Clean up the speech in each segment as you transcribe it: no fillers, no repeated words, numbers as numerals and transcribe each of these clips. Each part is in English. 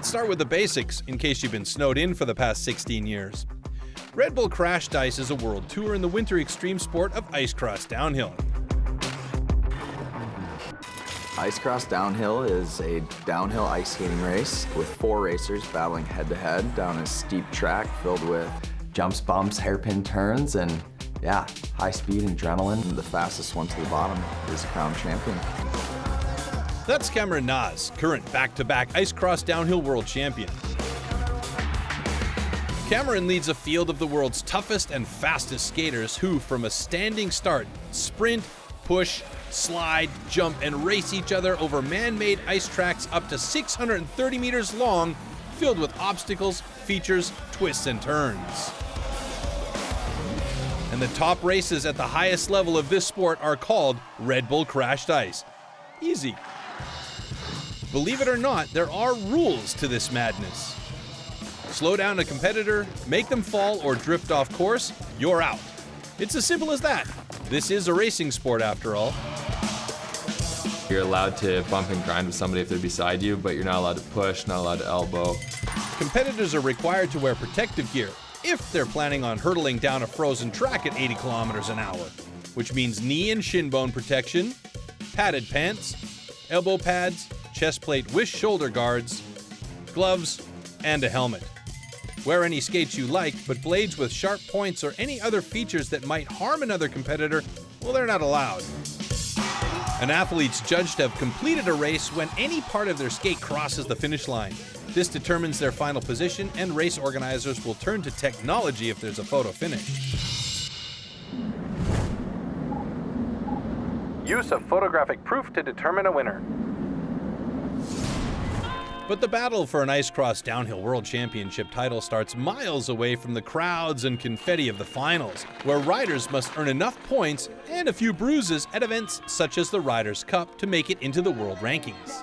Let's start with the basics, in case you've been snowed in for the past 16 years. Red Bull Crashed Ice is a world tour in the winter extreme sport of ice cross downhill. Ice cross downhill is a downhill ice skating race with 4 racers battling head-to-head down a steep track filled with jumps, bumps, hairpin turns, and yeah, high speed and adrenaline. The fastest one to the bottom is crowned champion. That's Cameron Nas, current back-to-back ice cross downhill world champion. Cameron leads a field of the world's toughest and fastest skaters who, from a standing start, sprint, push, slide, jump, and race each other over man-made ice tracks up to 630 meters long, filled with obstacles, features, twists, and turns. And the top races at the highest level of this sport are called Red Bull Crashed Ice. Easy. Believe it or not, there are rules to this madness. Slow down a competitor, make them fall, or drift off course, you're out. It's as simple as that. This is a racing sport after all. You're allowed to bump and grind with somebody if they're beside you, but you're not allowed to push, not allowed to elbow. Competitors are required to wear protective gear if they're planning on hurtling down a frozen track at 80 kilometers an hour, which means knee and shin bone protection, padded pants, elbow pads, chest plate with shoulder guards, gloves, and a helmet. Wear any skates you like, but blades with sharp points or any other features that might harm another competitor, well, they're not allowed. An athlete's judged to have completed a race when any part of their skate crosses the finish line. This determines their final position, and race organizers will turn to technology if there's a photo finish. Use of photographic proof to determine a winner. But the battle for an ice cross downhill world championship title starts miles away from the crowds and confetti of the finals, where riders must earn enough points and a few bruises at events such as the Riders' Cup to make it into the world rankings.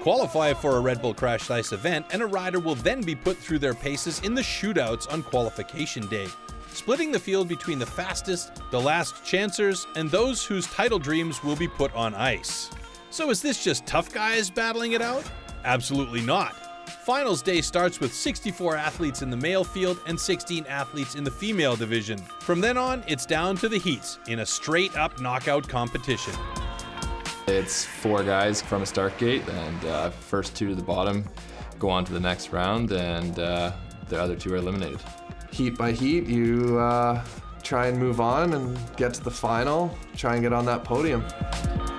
Qualify for a Red Bull Crashed Ice event, and a rider will then be put through their paces in the shootouts on qualification day, splitting the field between the fastest, the last chancers, and those whose title dreams will be put on ice. So is this just tough guys battling it out? Absolutely not. Finals day starts with 64 athletes in the male field and 16 athletes in the female division. From then on, it's down to the heats in a straight-up knockout competition. It's 4 guys from a start gate, and first 2 to the bottom go on to the next round, and the other 2 are eliminated. Heat by heat, you try and move on and get to the final, try and get on that podium.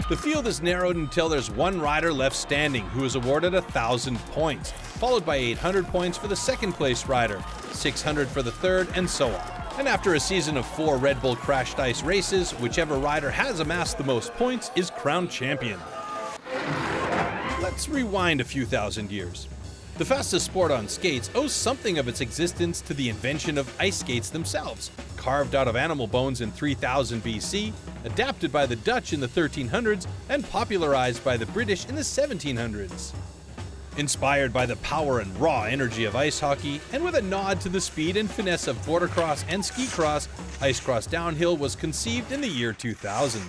The field is narrowed until there's one rider left standing, who is awarded 1,000 points, followed by 800 points for the second place rider, 600 for the third, and so on. And after a season of 4 Red Bull Crashed Ice races, whichever rider has amassed the most points is crowned champion. Let's rewind a few thousand years. The fastest sport on skates owes something of its existence to the invention of ice skates themselves, carved out of animal bones in 3000 BC, adapted by the Dutch in the 1300s, and popularized by the British in the 1700s. Inspired by the power and raw energy of ice hockey, and with a nod to the speed and finesse of bordercross and ski cross, ice cross downhill was conceived in the year 2000.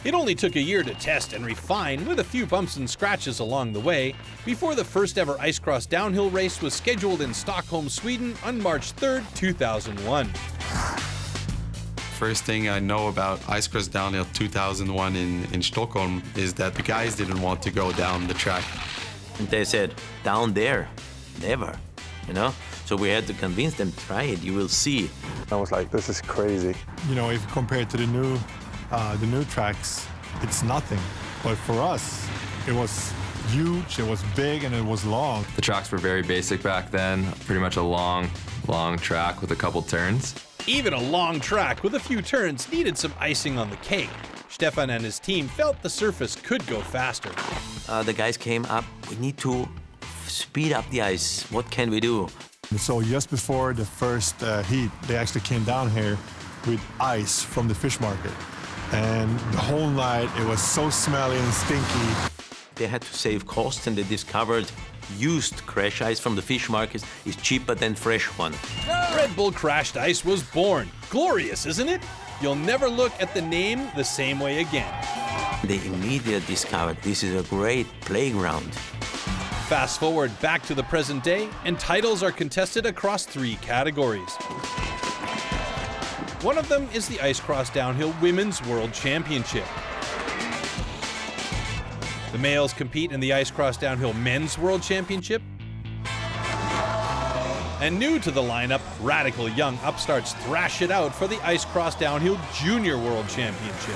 It only took a year to test and refine, with a few bumps and scratches along the way, before the first ever ice cross downhill race was scheduled in Stockholm, Sweden on March 3rd, 2001. First thing I know about Ice Cross Downhill 2001 in Stockholm is that the guys didn't want to go down the track. And they said, down there, never, you know? So we had to convince them, try it, you will see. I was like, this is crazy. You know, if compared to the new tracks, it's nothing. But for us, it was huge, it was big, and it was long. The tracks were very basic back then, pretty much a long track with a couple turns. Even a long track with a few turns needed some icing on the cake. Stefan and his team felt the surface could go faster. The guys came up, we need to speed up the ice. What can we do? So just before the first heat, they actually came down here with ice from the fish market. And the whole night, it was so smelly and stinky. They had to save costs, and they discovered used crash ice from the fish markets is cheaper than fresh one. Red Bull Crashed Ice was born. Glorious, isn't it? You'll never look at the name the same way again. They immediately discovered this is a great playground. Fast forward back to the present day, and titles are contested across 3 categories. One of them is the Ice Cross Downhill Women's World Championship. The males compete in the Ice Cross Downhill Men's World Championship. And new to the lineup, radical young upstarts thrash it out for the Ice Cross Downhill Junior World Championship.